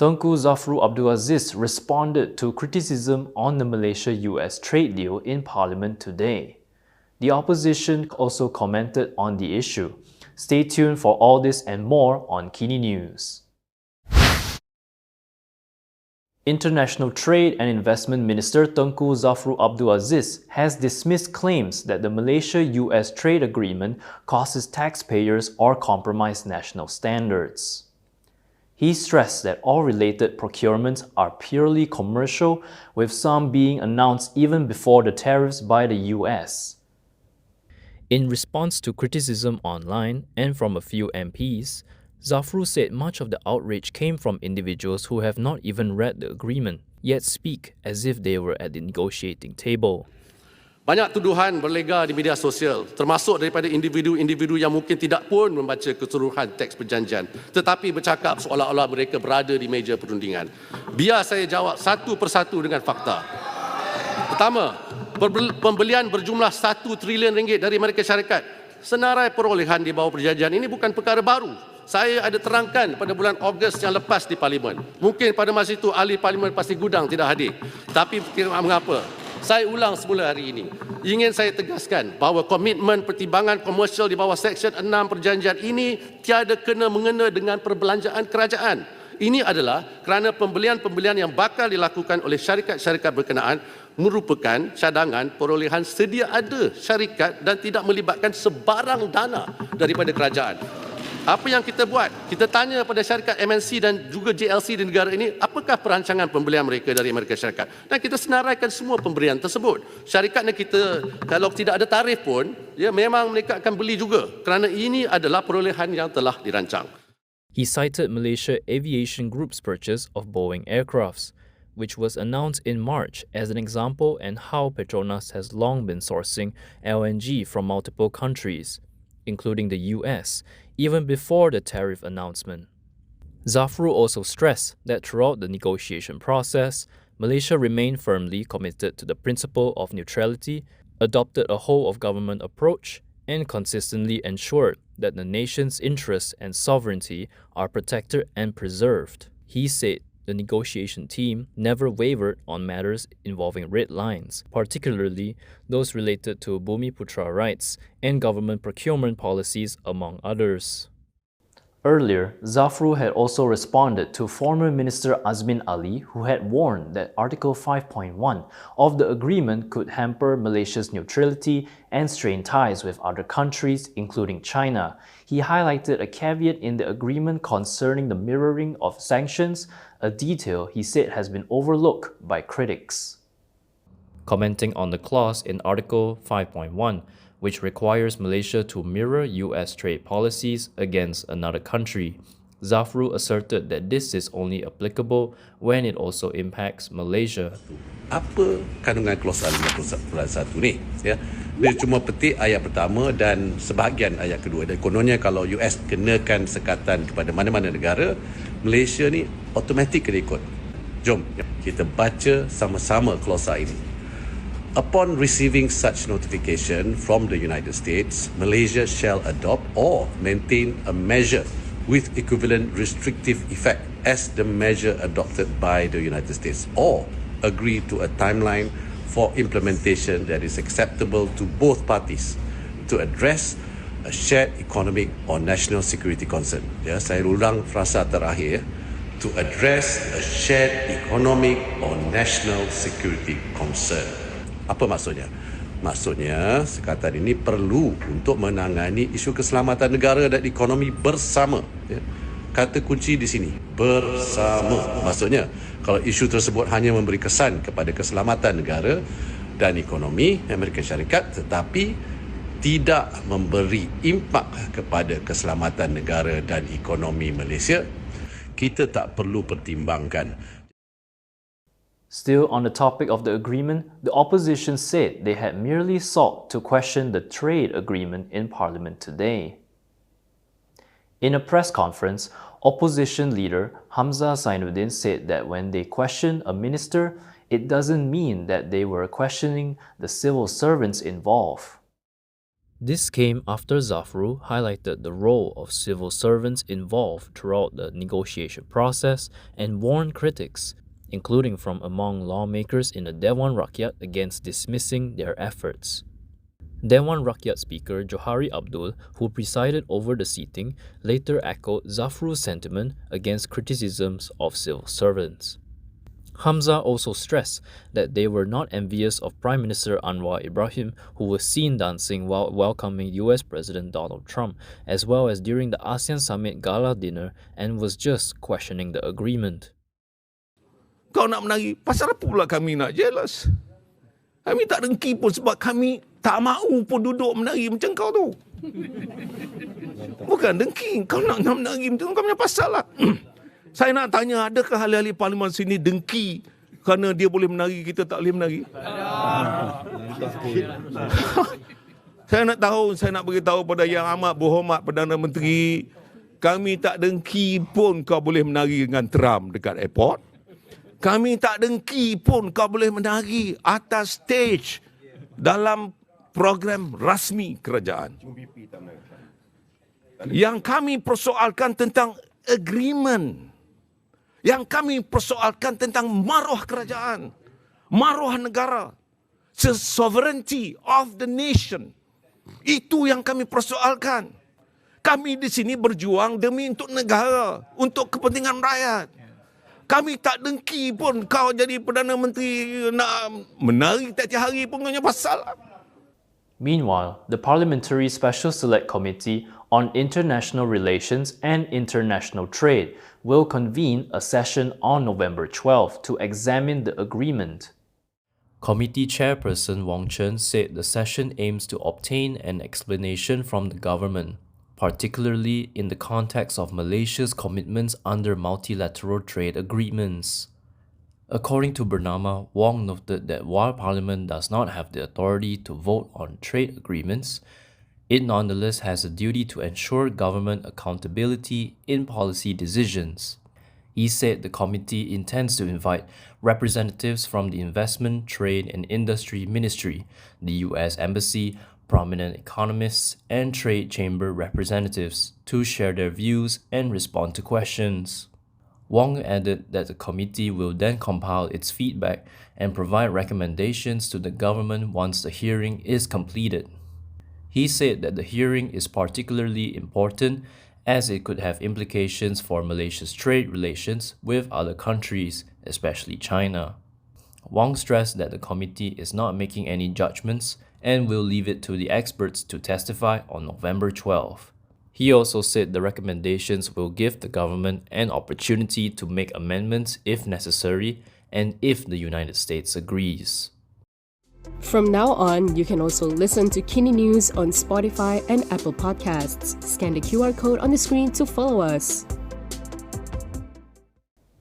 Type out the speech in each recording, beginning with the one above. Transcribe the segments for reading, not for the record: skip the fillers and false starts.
Tengku Zafrul Abdul Aziz responded to criticism on the Malaysia-US trade deal in Parliament today. The opposition also commented on the issue. Stay tuned for all this and more on KiniNews. International Trade and Investment Minister Tengku Zafrul Abdul Aziz has dismissed claims that the Malaysia-US trade agreement causes taxpayers or compromise national standards. He stressed that all related procurements are purely commercial, with some being announced even before the tariffs by the US. In response to criticism online and from a few MPs, Zafrul said much of the outrage came from individuals who have not even read the agreement, yet speak as if they were at the negotiating table. Banyak tuduhan berlega di media sosial, termasuk daripada individu-individu yang mungkin tidak pun membaca keseluruhan teks perjanjian, tetapi bercakap seolah-olah mereka berada di meja perundingan. Biar saya jawab satu persatu dengan fakta. Pertama, pembelian berjumlah 1 trilion ringgit dari Amerika Syarikat. Senarai perolehan di bawah perjanjian ini bukan perkara baru. Saya ada terangkan pada bulan Ogos yang lepas di Parlimen. Mungkin pada masa itu ahli Parlimen pasti gudang tidak hadir. Tapi mengapa? Saya ulang semula hari ini. Ingin saya tegaskan bahawa komitmen pertimbangan komersial di bawah Seksyen 6 perjanjian ini tiada kena-mengena dengan perbelanjaan kerajaan. Ini adalah kerana pembelian-pembelian yang bakal dilakukan oleh syarikat-syarikat berkenaan merupakan cadangan perolehan sedia ada syarikat dan tidak melibatkan sebarang dana daripada kerajaan. Apa yang kita buat? Kita tanya pada syarikat MNC dan juga JLC di negara ini, apakah perancangan pembelian mereka dari Amerika Syarikat? Dan kita senaraikan semua pemberian tersebut. Syarikatnya kita, kalau tidak ada tarif pun, ya memang mereka akan beli juga kerana ini adalah perolehan yang telah dirancang. He cited Malaysia Aviation Group's purchase of Boeing aircrafts, which was announced in March as an example and how Petronas has long been sourcing LNG from multiple countries, including the US, even before the tariff announcement. Zafrul also stressed that throughout the negotiation process, Malaysia remained firmly committed to the principle of neutrality, adopted a whole-of-government approach, and consistently ensured that the nation's interests and sovereignty are protected and preserved. He said the negotiation team never wavered on matters involving red lines, particularly those related to Bumi-Putra rights and government procurement policies, among others. Earlier, Zafrul had also responded to former Minister Azmin Ali, who had warned that Article 5.1 of the agreement could hamper Malaysia's neutrality and strain ties with other countries, including China. He highlighted a caveat in the agreement concerning the mirroring of sanctions, a detail he said has been overlooked by critics. Commenting on the clause in Article 5.1, which requires Malaysia to mirror US trade policies against another country, Zafrul asserted that this is only applicable when it also impacts Malaysia. Apa kandungan klausul 51 ni? Ya, dia cuma petik ayat pertama dan sebahagian ayat kedua. Dan kononnya kalau US kenakan sekatan kepada mana-mana negara, Malaysia ni automatik kena ikut. Jom kita baca sama-sama klausul ini. Upon receiving such notification from the United States, Malaysia shall adopt or maintain a measure with equivalent restrictive effect as the measure adopted by the United States, or agree to a timeline for implementation that is acceptable to both parties to address a shared economic or national security concern. Ya, saya ulang frasa terakhir, to address a shared economic or national security concern. Apa maksudnya? Maksudnya, sekatan ini perlu untuk menangani isu keselamatan negara dan ekonomi bersama. Ya. Kata kunci di sini, bersama. Maksudnya, kalau isu tersebut hanya memberi kesan kepada keselamatan negara dan ekonomi Amerika Syarikat, tetapi tidak memberi impak kepada keselamatan negara dan ekonomi Malaysia, kita tak perlu pertimbangkan. Still on the topic of the agreement, the opposition said they had merely sought to question the trade agreement in Parliament today. In a press conference, opposition leader Hamzah Zainudin said that when they question a minister, it doesn't mean that they were questioning the civil servants involved. This came after Zafrul highlighted the role of civil servants involved throughout the negotiation process and warned critics, including from among lawmakers in the Dewan Rakyat, against dismissing their efforts. Dewan Rakyat Speaker Johari Abdul, who presided over the sitting, later echoed Zafrul's sentiment against criticisms of civil servants. Hamzah also stressed that they were not envious of Prime Minister Anwar Ibrahim, who was seen dancing while welcoming US President Donald Trump, as well as during the ASEAN Summit Gala dinner, and was just questioning the agreement. Kau nak menari, pasal apa pula kami nak jealous? Kami tak dengki pun sebab kami tak mahu pun duduk menari macam kau tu. Bukan dengki, kau nak menari macam tu, kau punya pasal lah. Saya nak tanya, adakah ahli-ahli parlimen sini dengki kerana dia boleh menari, kita tak boleh menari? Saya nak tahu, saya nak beritahu pada Yang Amat Berhormat Perdana Menteri, kami tak dengki pun kau boleh menari dengan Trump dekat airport. Kami tak dengki pun kau boleh menari atas stage dalam program rasmi kerajaan. Yang kami persoalkan tentang agreement. Yang kami persoalkan tentang maruah kerajaan, maruah negara, sovereignty of the nation. Itu yang kami persoalkan. Kami di sini berjuang demi untuk negara, untuk kepentingan rakyat. Kami tak dengki pun kau jadi Perdana Menteri nak menari tiap-tiap hari pun kau punya pasal. Meanwhile, the Parliamentary Special Select Committee on International Relations and International Trade will convene a session on November 12 to examine the agreement. Committee Chairperson Wong Chen said the session aims to obtain an explanation from the government, particularly in the context of Malaysia's commitments under multilateral trade agreements. According to Bernama, Wong noted that while Parliament does not have the authority to vote on trade agreements, it nonetheless has a duty to ensure government accountability in policy decisions. He said the committee intends to invite representatives from the Investment, Trade and Industry Ministry, the US Embassy, prominent economists, and trade chamber representatives to share their views and respond to questions. Wong added that the committee will then compile its feedback and provide recommendations to the government once the hearing is completed. He said that the hearing is particularly important as it could have implications for Malaysia's trade relations with other countries, especially China. Wong stressed that the committee is not making any judgments and will leave it to the experts to testify on November 12. He also said the recommendations will give the government an opportunity to make amendments if necessary and if the United States agrees. From now on, you can also listen to KiniNews on Spotify and Apple Podcasts. Scan the QR code on the screen to follow us.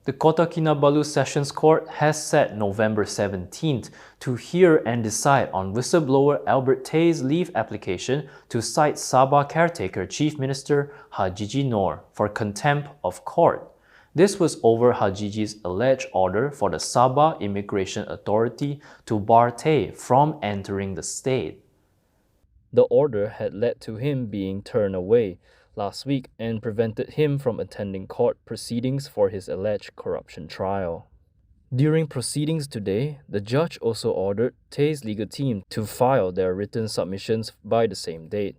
The Kota Kinabalu Sessions Court has set November 17th to hear and decide on whistleblower Albert Tay's leave application to cite Sabah caretaker Chief Minister Hajiji Noor for contempt of court. This was over Hajiji's alleged order for the Sabah Immigration Authority to bar Tay from entering the state. The order had led to him being turned away last week and prevented him from attending court proceedings for his alleged corruption trial. During proceedings today, the judge also ordered Tay's legal team to file their written submissions by the same date.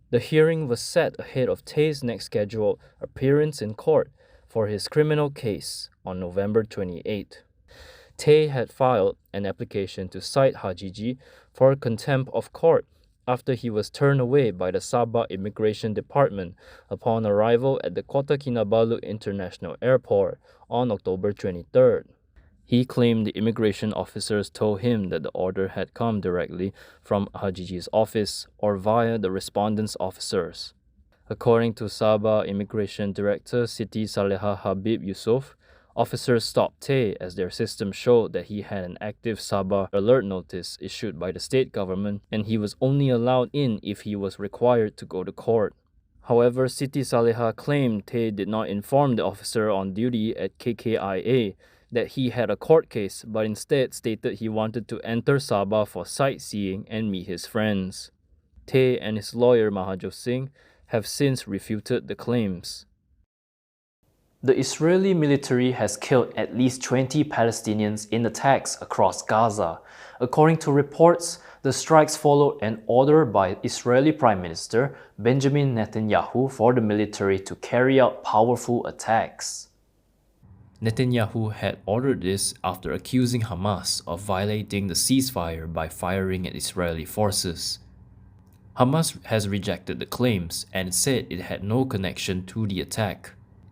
The hearing was set ahead of Tay's next scheduled appearance in court for his criminal case on November 28. Tay had filed an application to cite Hajiji for contempt of court after he was turned away by the Sabah Immigration Department upon arrival at the Kota Kinabalu International Airport on October 23rd. He claimed the immigration officers told him that the order had come directly from Hajiji's office or via the respondent's officers. According to Sabah Immigration Director Siti Saleha Habib Yusof, officers stopped Tay as their system showed that he had an active Sabah alert notice issued by the state government and he was only allowed in if he was required to go to court. However, Siti Saleha claimed Tay did not inform the officer on duty at KKIA that he had a court case, but instead stated he wanted to enter Sabah for sightseeing and meet his friends. Tay and his lawyer Mahajo Singh have since refuted the claims. The Israeli military has killed at least 20 Palestinians in attacks across Gaza. According to reports, the strikes followed an order by Israeli Prime Minister Benjamin Netanyahu for the military to carry out powerful attacks. Netanyahu had ordered this after accusing Hamas of violating the ceasefire by firing at Israeli forces. Hamas has rejected the claims and said it had no connection to the attack.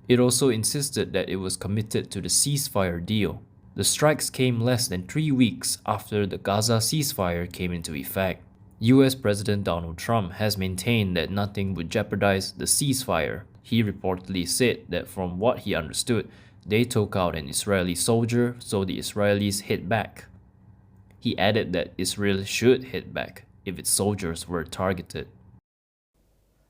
It also insisted that it was committed to the ceasefire deal. The strikes came less than 3 weeks after the Gaza ceasefire came into effect. US President Donald Trump has maintained that nothing would jeopardize the ceasefire. He reportedly said that from what he understood, they took out an Israeli soldier, so the Israelis hit back. He added that Israel should hit back if its soldiers were targeted.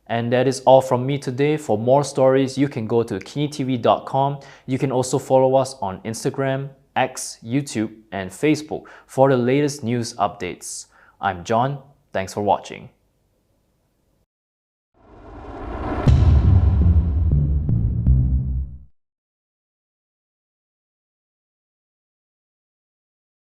And that is all from me today. For more stories, you can go to kinitv.com. You can also follow us on Instagram, X, YouTube, and Facebook for the latest news updates. I'm John. Thanks for watching.